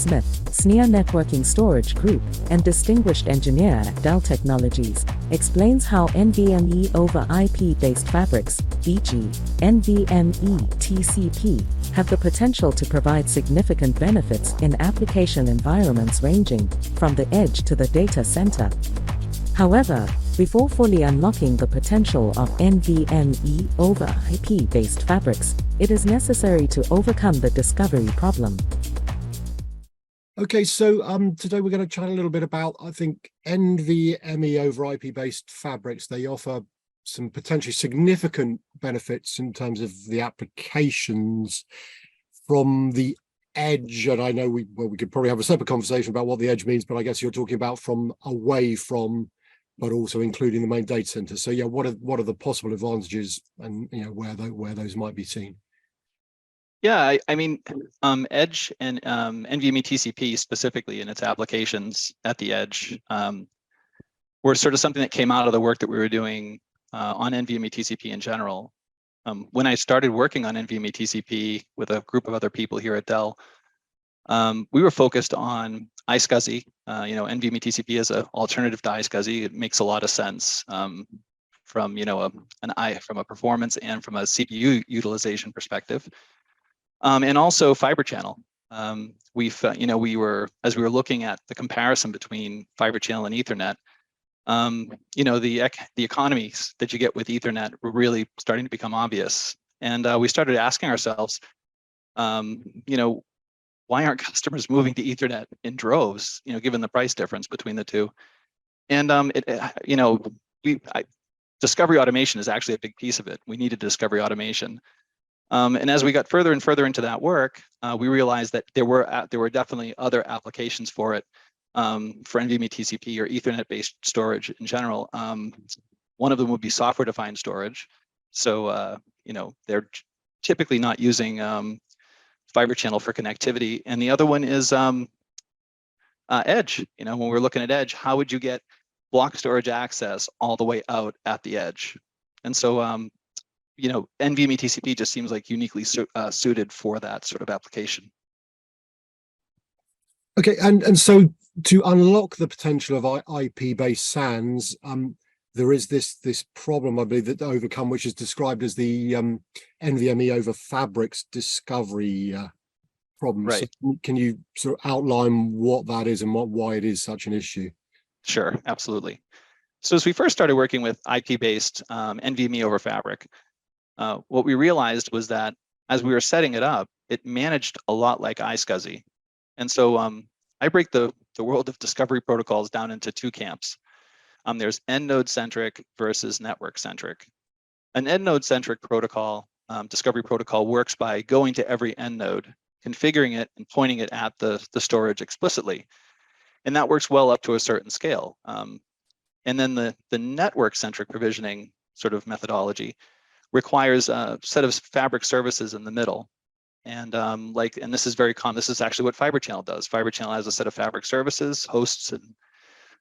Smith, SNIA Networking Storage Group, and distinguished engineer at Dell Technologies, explains how NVMe over IP-based fabrics, e.g., NVMe TCP, have the potential to provide significant benefits in application environments ranging from the edge to the data center. However, before fully unlocking the potential of NVMe over IP-based fabrics, it is necessary to overcome the discovery problem. Okay, so today we're going to chat a little bit about, I think, NVMe over IP-based fabrics. They offer some potentially significant benefits in terms of the applications from the edge. And I know we could probably have a separate conversation about what the edge means, but I guess you're talking about from away from, but also including the main data center. So yeah, what are the possible advantages, and where those might be seen? Yeah, I mean, Edge and NVMe TCP specifically in its applications at the edge were sort of something that came out of the work that we were doing on NVMe TCP in general. When I started working on NVMe TCP with a group of other people here at Dell, we were focused on iSCSI. NVMe TCP as an alternative to iSCSI. It makes a lot of sense from from a performance and from a CPU utilization perspective. And also fiber channel. We were looking at the comparison between fiber channel and Ethernet. The economies that you get with Ethernet were really starting to become obvious, and we started asking ourselves, why aren't customers moving to Ethernet in droves? Given the price difference between the two, and discovery automation is actually a big piece of it. We needed discovery automation. And as we got further and further into that work, we realized that there were definitely other applications for it, for NVMe TCP or Ethernet-based storage in general. One of them would be software-defined storage. So they're typically not using fiber channel for connectivity. And the other one is edge. When we're looking at edge, how would you get block storage access all the way out at the edge? And so NVMe TCP just seems like uniquely suited for that sort of application. Okay, and so to unlock the potential of IP-based SANs, there is this problem, I believe, that to overcome, which is described as the NVMe over fabrics discovery problem. Right. So can you sort of outline what that is and why it is such an issue? Sure, absolutely. So as we first started working with IP-based NVMe over fabric, what we realized was that as we were setting it up, it managed a lot like iSCSI. And so I break the world of discovery protocols down into two camps. There's end node centric versus network centric. An end node centric protocol, discovery protocol, works by going to every end node, configuring it and pointing it at the storage explicitly. And that works well up to a certain scale. And then the network centric provisioning sort of methodology requires a set of fabric services in the middle. And and this is very common. This is actually what Fiber Channel does. Fiber Channel has a set of fabric services, hosts and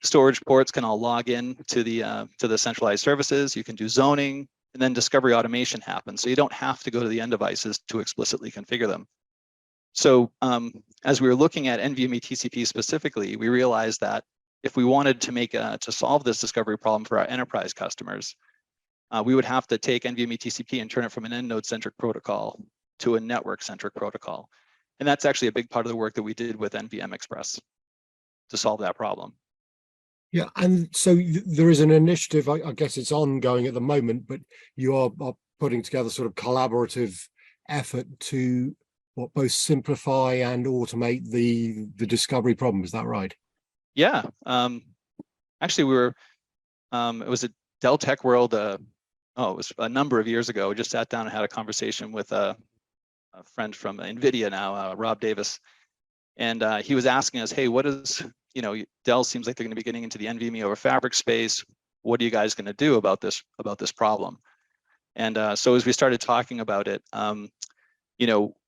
storage ports can all log in to the centralized services. You can do zoning, and then discovery automation happens. So you don't have to go to the end devices to explicitly configure them. So as we were looking at NVMe TCP specifically, we realized that if we wanted to solve this discovery problem for our enterprise customers, we would have to take NVMe TCP and turn it from an end node centric protocol to a network centric protocol. And that's actually a big part of the work that we did with NVM Express to solve that problem. Yeah, and so there is an initiative, I guess it's ongoing at the moment, but you are putting together sort of collaborative effort to both simplify and automate the discovery problem. Is that right? Yeah, actually we were, it was a Dell Tech World, it was a number of years ago. We just sat down and had a conversation with a friend from NVIDIA now, Rob Davis. And he was asking us, hey, what is, Dell seems like they're going to be getting into the NVMe over fabric space. What are you guys going to do about this problem? And so as we started talking about it,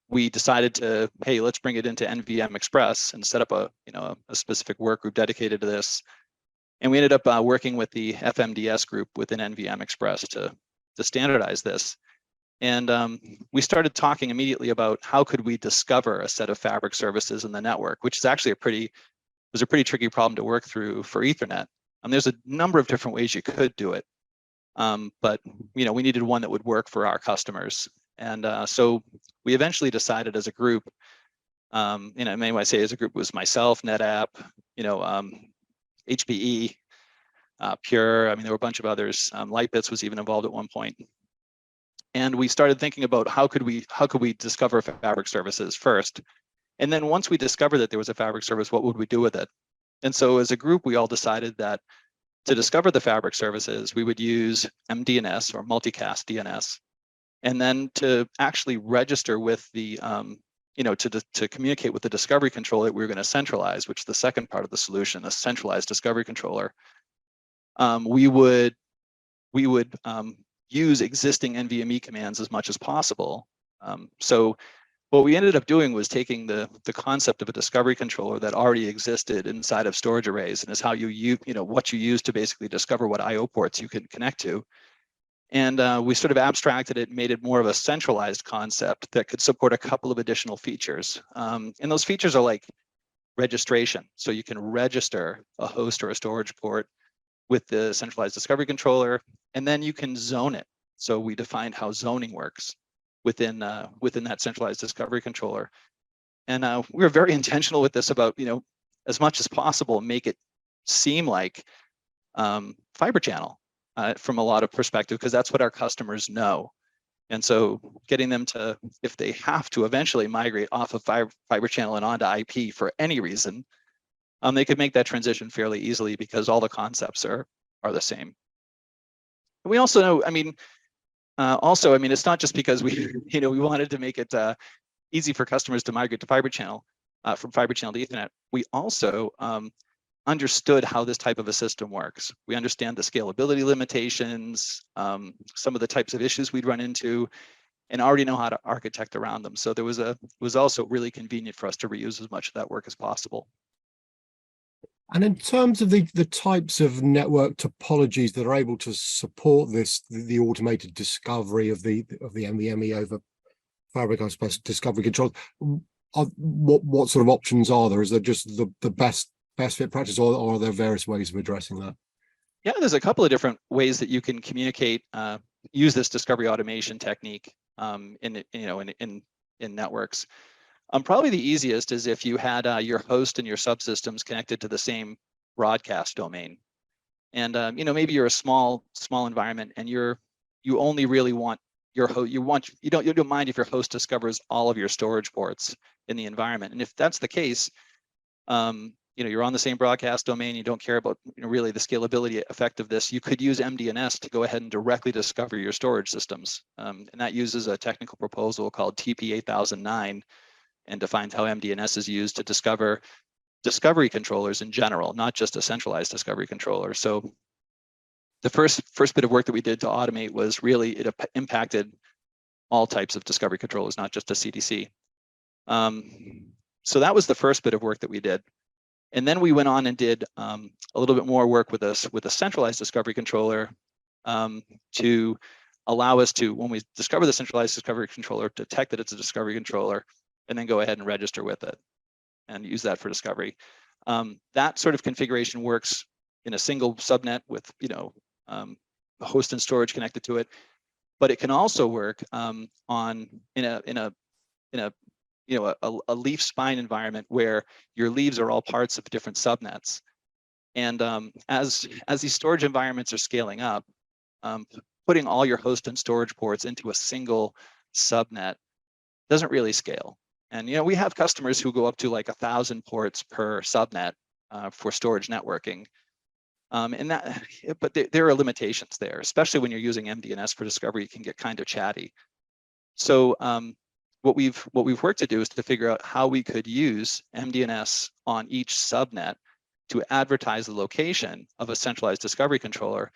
we decided to, hey, let's bring it into NVM Express and set up a specific work group dedicated to this. And we ended up working with the FMDS group within NVM Express to standardize this. And we started talking immediately about how could we discover a set of fabric services in the network, which is actually was a pretty tricky problem to work through for Ethernet. There's a number of different ways you could do it, but we needed one that would work for our customers. And so we eventually decided as a group, maybe I say as a group, was myself, NetApp, HPE, Pure. There were a bunch of others. Lightbits was even involved at one point. And we started thinking about how could we discover fabric services first, and then once we discovered that there was a fabric service, what would we do with it? And so as a group, we all decided that to discover the fabric services, we would use MDNS or multicast DNS, and then to actually register with the to communicate with the discovery controller that we were going to centralize, which is the second part of the solution, a centralized discovery controller. We would use existing NVMe commands as much as possible. So what we ended up doing was taking the concept of a discovery controller that already existed inside of storage arrays, and is how what you use to basically discover what I/O ports you can connect to. And we sort of abstracted it and made it more of a centralized concept that could support a couple of additional features. And those features are like registration. So you can register a host or a storage port with the centralized discovery controller, and then you can zone it. So we defined how zoning works within that centralized discovery controller. And we were very intentional with this about, as much as possible, make it seem like fiber channel from a lot of perspective, because that's what our customers know. And so getting them to, if they have to eventually migrate off of fiber channel and onto IP for any reason, they could make that transition fairly easily because all the concepts are the same. We also know, it's not just because we, we wanted to make it easy for customers to migrate to fiber channel from fiber channel to Ethernet. We also understood how this type of a system works. We understand the scalability limitations, some of the types of issues we'd run into, and already know how to architect around them. So it was also really convenient for us to reuse as much of that work as possible. And in terms of the types of network topologies that are able to support this, the automated discovery of the NVMe over fabric, I suppose, discovery control, what sort of options are there? Is there just the best fit practice, or are there various ways of addressing that? Yeah, there's a couple of different ways that you can communicate, use this discovery automation technique in networks. Probably the easiest is if you had your host and your subsystems connected to the same broadcast domain, and maybe you're a small environment, and you only really want your host. You don't mind if your host discovers all of your storage ports in the environment, and if that's the case, you're on the same broadcast domain. You don't care about really the scalability effect of this. You could use MDNS to go ahead and directly discover your storage systems, and that uses a technical proposal called TP8009. And defines how MDNS is used to discover discovery controllers in general, not just a centralized discovery controller. So the first bit of work that we did to automate was really, it impacted all types of discovery controllers, not just a CDC. So that was the first bit of work that we did. And then we went on and did a little bit more work with a centralized discovery controller to allow us to, when we discover the centralized discovery controller, detect that it's a discovery controller, and then go ahead and register with it and use that for discovery. That sort of configuration works in a single subnet with a host and storage connected to it, but it can also work in a leaf spine environment where your leaves are all parts of different subnets. And as these storage environments are scaling up, putting all your host and storage ports into a single subnet doesn't really scale. And we have customers who go up to like 1,000 ports per subnet for storage networking, but there are limitations there, especially when you're using MDNS for discovery. It can get kind of chatty. So what we've worked to do is to figure out how we could use MDNS on each subnet to advertise the location of a centralized discovery controller,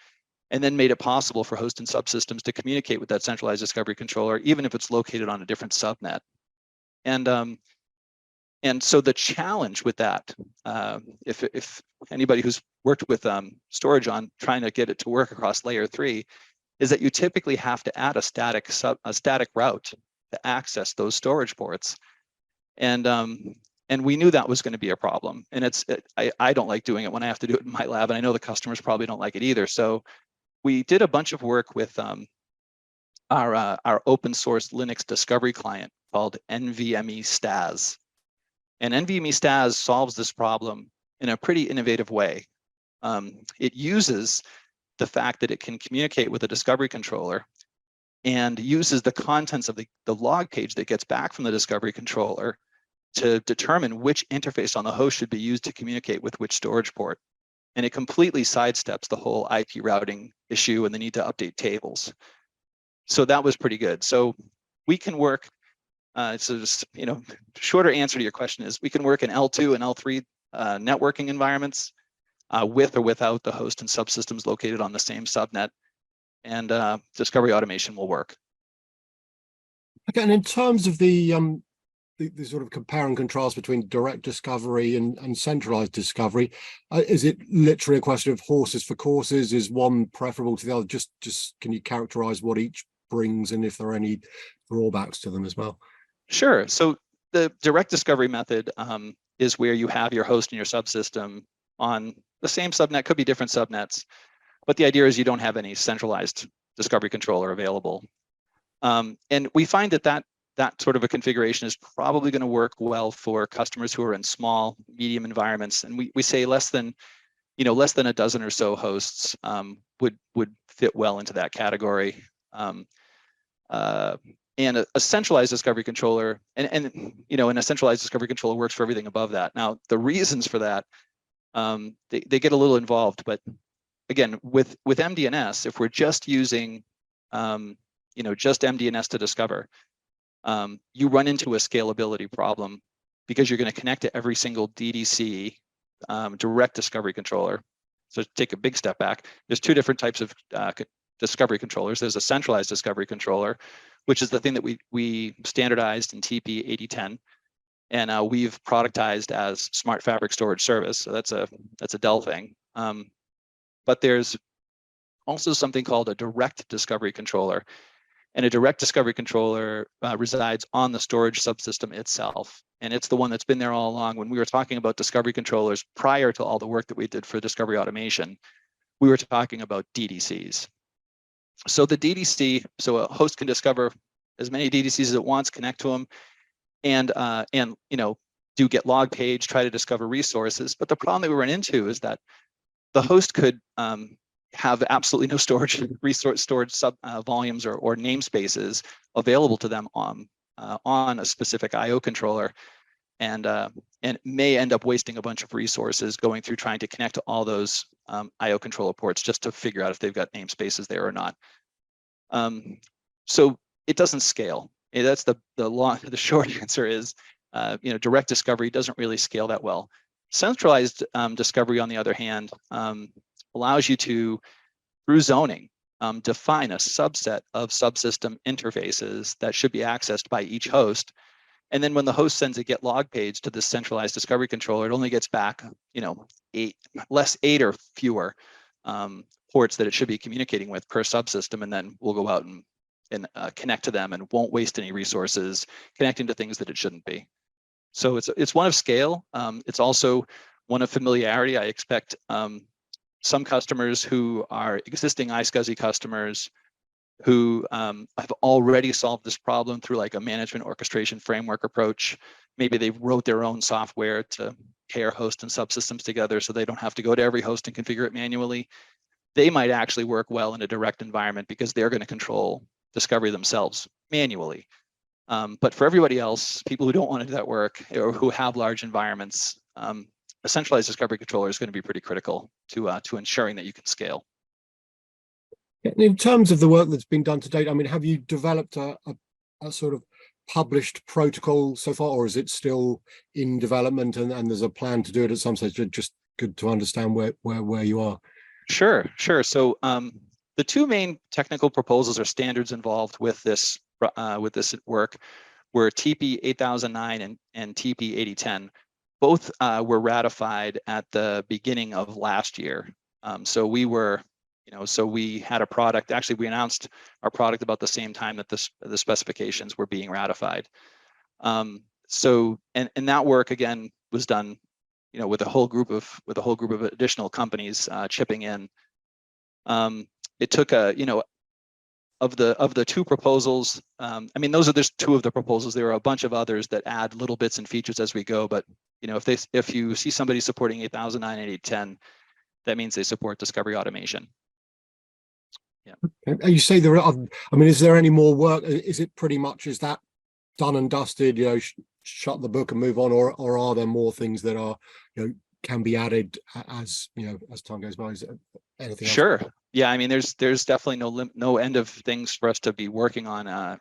and then made it possible for host and subsystems to communicate with that centralized discovery controller, even if it's located on a different subnet. And so the challenge with that, if anybody who's worked with storage on trying to get it to work across layer 3, is that you typically have to add a static route to access those storage ports. And we knew that was going to be a problem. And I don't like doing it when I have to do it in my lab, and I know the customers probably don't like it either. So we did a bunch of work with our open source Linux discovery client called NVMe STAS. And NVMe STAS solves this problem in a pretty innovative way. It uses the fact that it can communicate with a discovery controller and uses the contents of the log page that gets back from the discovery controller to determine which interface on the host should be used to communicate with which storage port. And it completely sidesteps the whole IP routing issue and the need to update tables. So that was pretty good. So we can work, so just, shorter answer to your question is we can work in L2 and L3 networking environments with or without the host and subsystems located on the same subnet, and discovery automation will work. Okay, and in terms of the sort of compare and contrast between direct discovery and centralized discovery, is it literally a question of horses for courses? Is one preferable to the other? Just can you characterize what each brings and if there are any drawbacks to them as well? Sure. So the direct discovery method is where you have your host and your subsystem on the same subnet, could be different subnets, but the idea is you don't have any centralized discovery controller available. And we find that sort of a configuration is probably going to work well for customers who are in small, medium environments. And we say less than a dozen or so hosts would fit well into that category. And a centralized discovery controller, and a centralized discovery controller works for everything above that. Now, the reasons for that, they get a little involved, but again, with MDNS, if we're just using, just MDNS to discover, you run into a scalability problem because you're going to connect to every single DDC direct discovery controller. So take a big step back. There's two different types of discovery controllers. There's a centralized discovery controller, which is the thing that we standardized in TP 8010, and we've productized as Smart Fabric Storage Service. So that's a Dell thing. But there's also something called a direct discovery controller. And a direct discovery controller resides on the storage subsystem itself. And it's the one that's been there all along. When we were talking about discovery controllers prior to all the work that we did for discovery automation, we were talking about DDCs. So the DDC, so a host can discover as many DDCs as it wants, connect to them, and do get log page, try to discover resources. But the problem that we run into is that the host could have absolutely no storage sub volumes or namespaces available to them on a specific I/O controller, and may end up wasting a bunch of resources going through trying to connect to all those I/O controller ports just to figure out if they've got namespaces there or not. So it doesn't scale. That's the short answer is, direct discovery doesn't really scale that well. Centralized discovery, on the other hand, allows you to, through zoning, define a subset of subsystem interfaces that should be accessed by each host. And then when the host sends a get log page to this centralized discovery controller, it only gets back, 8 or fewer ports that it should be communicating with per subsystem, and then we'll go out and connect to them and won't waste any resources connecting to things that it shouldn't be. So it's one of scale. It's also one of familiarity. I expect some customers who are existing iSCSI customers who have already solved this problem through like a management orchestration framework approach. Maybe they wrote their own software to pair host and subsystems together so they don't have to go to every host and configure it manually. They might actually work well in a direct environment because they're going to control discovery themselves manually. But for everybody else, people who don't want to do that work or who have large environments, a centralized discovery controller is going to be pretty critical to ensuring that you can scale. In terms of the work that's been done to date, I mean, have you developed a sort of published protocol so far, or is it still in development and there's a plan to do it at some stage? Just good to understand where you are. Sure. So the two main technical proposals or standards involved with this work were TP 8009 and TP 8010. Both were ratified at the beginning of last year. So we were So we had a product. Actually, we announced our product about the same time that the specifications were being ratified. So that work again was done, with a whole group of additional companies chipping in. It took of the two proposals. Those are just two of the proposals. There are a bunch of others that add little bits and features as we go. But if you see somebody supporting 8009 and 810, that means they support discovery automation. Yeah. You say there are. Is there any more work? Is it pretty much, is that done and dusted? Shut the book and move on, or are there more things that are can be added as as time goes by? Is there anything else? Sure. Yeah. There's definitely no end of things for us to be working on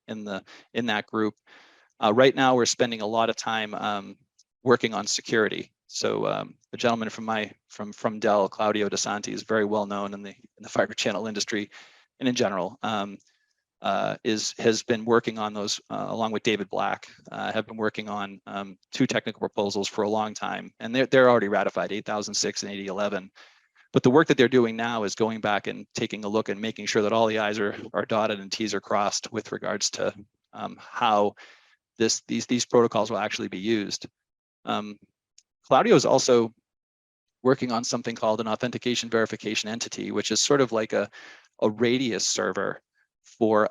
in that group. Right now, we're spending a lot of time working on security. So a gentleman from Dell, Claudio DeSanti, is very well known in the fiber channel industry and in general. Has been working on those along with David Black. Have been working on two technical proposals for a long time, and they're already ratified, 8006 and 8011. But the work that they're doing now is going back and taking a look and making sure that all the I's are dotted and T's are crossed with regards to how these protocols will actually be used. Claudio is also working on something called an authentication verification entity, which is sort of like a radius server for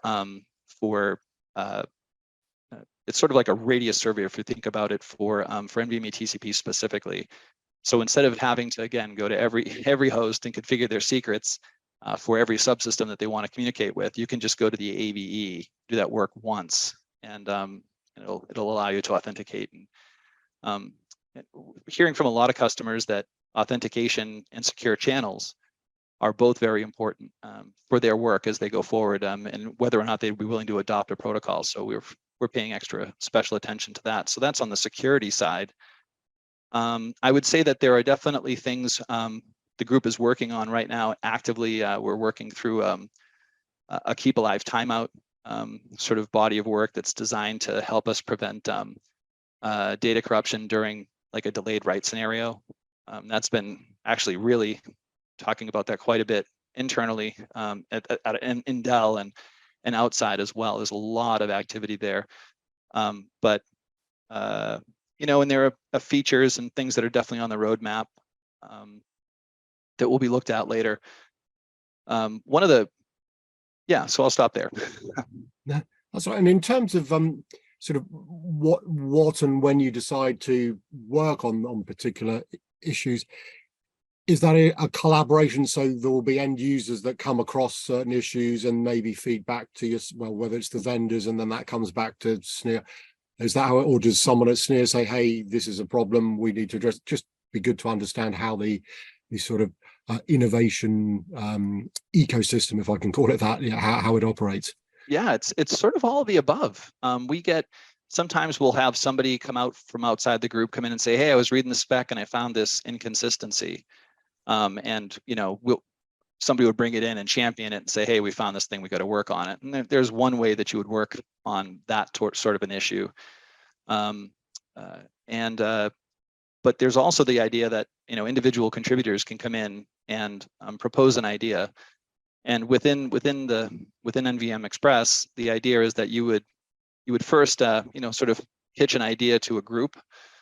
it's sort of like a radius server if you think about it for NVMe TCP specifically. So instead of having to again go to every host and configure their secrets for every subsystem that they want to communicate with, you can just go to the AVE, do that work once, and it'll allow you to authenticate. And hearing from a lot of customers that authentication and secure channels are both very important for their work as they go forward, and whether or not they'd be willing to adopt a protocol. So we're paying extra special attention to that. So that's on the security side. I would say that there are definitely things the group is working on right now actively. We're working through a keep alive timeout sort of body of work that's designed to help us prevent data corruption during like a delayed write scenario. That's been actually really talking about that quite a bit internally in Dell and outside as well. There's a lot of activity there, but and there are features and things that are definitely on the roadmap that will be looked at later. So I'll stop there. That's right. And in terms of sort of what and when you decide to work on particular issues, is that a collaboration? So there will be end users that come across certain issues and maybe feedback to you, well, whether it's the vendors, and then that comes back to SNIR. Is that how it, or does someone at SNIR say, hey, this is a problem we need to address? Just be good to understand how the sort of innovation ecosystem, if I can call it that, how it operates. Yeah, it's sort of all of the above. Sometimes we'll have somebody come out from outside the group, come in and say, hey, I was reading the spec and I found this inconsistency. Somebody would bring it in and champion it and say, hey, we found this thing, we got to work on it. And there's one way that you would work on that sort of an issue. But there's also the idea that individual contributors can come in and propose an idea. And within NVM Express, the idea is that you would first sort of pitch an idea to a group.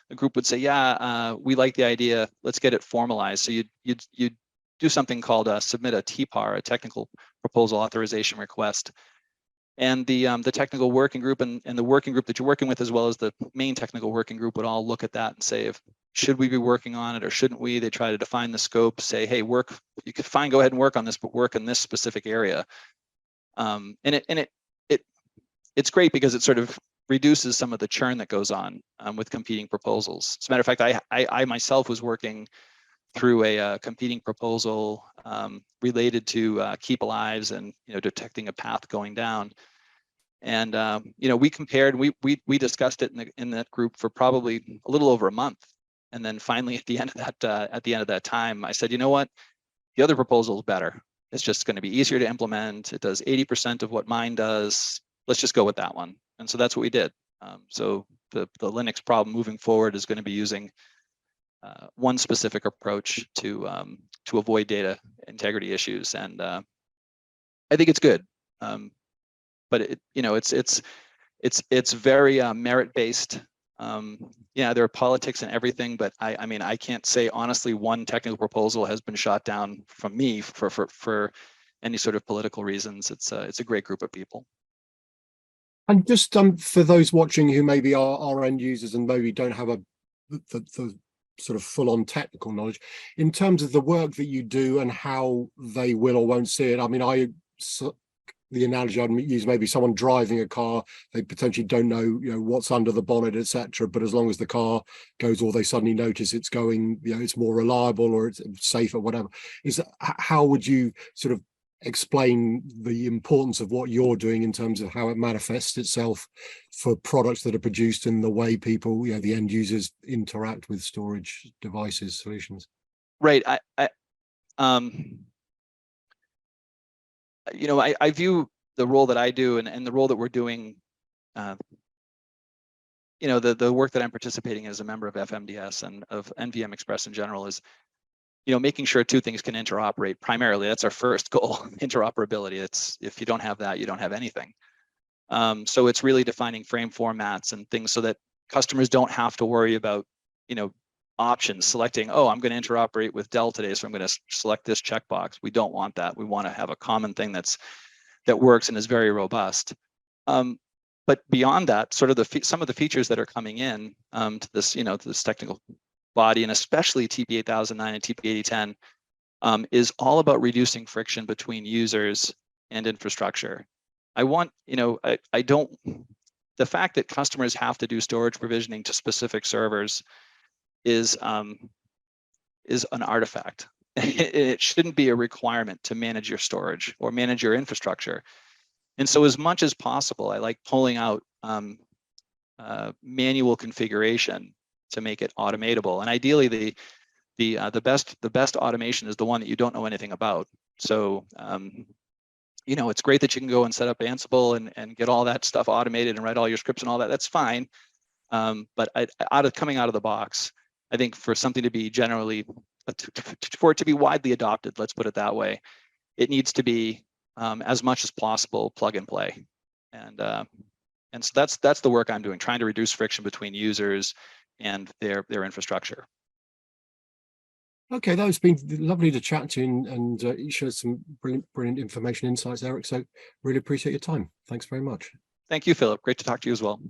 The group would say, yeah, we like the idea, let's get it formalized. So you'd do something called submit a TPAR, a technical proposal authorization request. And the technical working group and the working group that you're working with, as well as the main technical working group, would all look at that and say, should we be working on it or shouldn't we? They try to define the scope, say, hey, go ahead and work on this, but work in this specific area. It's great because it sort of reduces some of the churn that goes on with competing proposals. As a matter of fact, I myself was working through a competing proposal related to keep alives and detecting a path going down. And we compared, we discussed it in that group for probably a little over a month. And then finally at the end of that time, I said, you know what, the other proposal is better. It's just going to be easier to implement. It does 80% of what mine does. Let's just go with that one. And so that's what we did. So the Linux problem moving forward is going to be using one specific approach to to avoid data integrity issues. And I think it's good, but it's very merit-based. Yeah, there are politics and everything, but I mean, I can't say honestly one technical proposal has been shot down from me for any sort of political reasons. It's a great group of people. And just for those watching who maybe are end users and maybe don't have the sort of full-on technical knowledge, in terms of the work that you do and how they will or won't see it. I mean, the analogy I'd use, maybe someone driving a car, they potentially don't know, what's under the bonnet, etc. But as long as the car goes, or they suddenly notice it's going, it's more reliable or it's safer, whatever. How would you sort of explain the importance of what you're doing in terms of how it manifests itself for products that are produced in the way people, the end users interact with storage devices, solutions? Right. I view the role that I do and the role that we're doing, the work that I'm participating in as a member of FMDS and of NVM Express in general is, making sure two things can interoperate. Primarily, that's our first goal, interoperability. It's, if you don't have that, you don't have anything. So it's really defining frame formats and things so that customers don't have to worry about, options, selecting, oh, I'm going to interoperate with Dell today, so I'm going to select this checkbox. We don't want that. We want to have a common thing that works and is very robust. But beyond that, sort of some of the features that are coming in to this, to this technical body, and especially TP8009 and TP8010, is all about reducing friction between users and infrastructure. The fact that customers have to do storage provisioning to specific servers is an artifact. It shouldn't be a requirement to manage your storage or manage your infrastructure. And so as much as possible, I like pulling out manual configuration to make it automatable. And ideally, the best automation is the one that you don't know anything about. So it's great that you can go and set up Ansible and get all that stuff automated and write all your scripts and all that. That's fine. But coming out of the box, I think for something to be for it to be widely adopted, let's put it that way, it needs to be as much as possible plug and play. And so that's the work I'm doing, trying to reduce friction between users and their infrastructure. Okay, that's been lovely to chat to you, and you shared some brilliant information, insights, Eric. So really appreciate your time. Thanks very much. Thank you, Philip. Great to talk to you as well.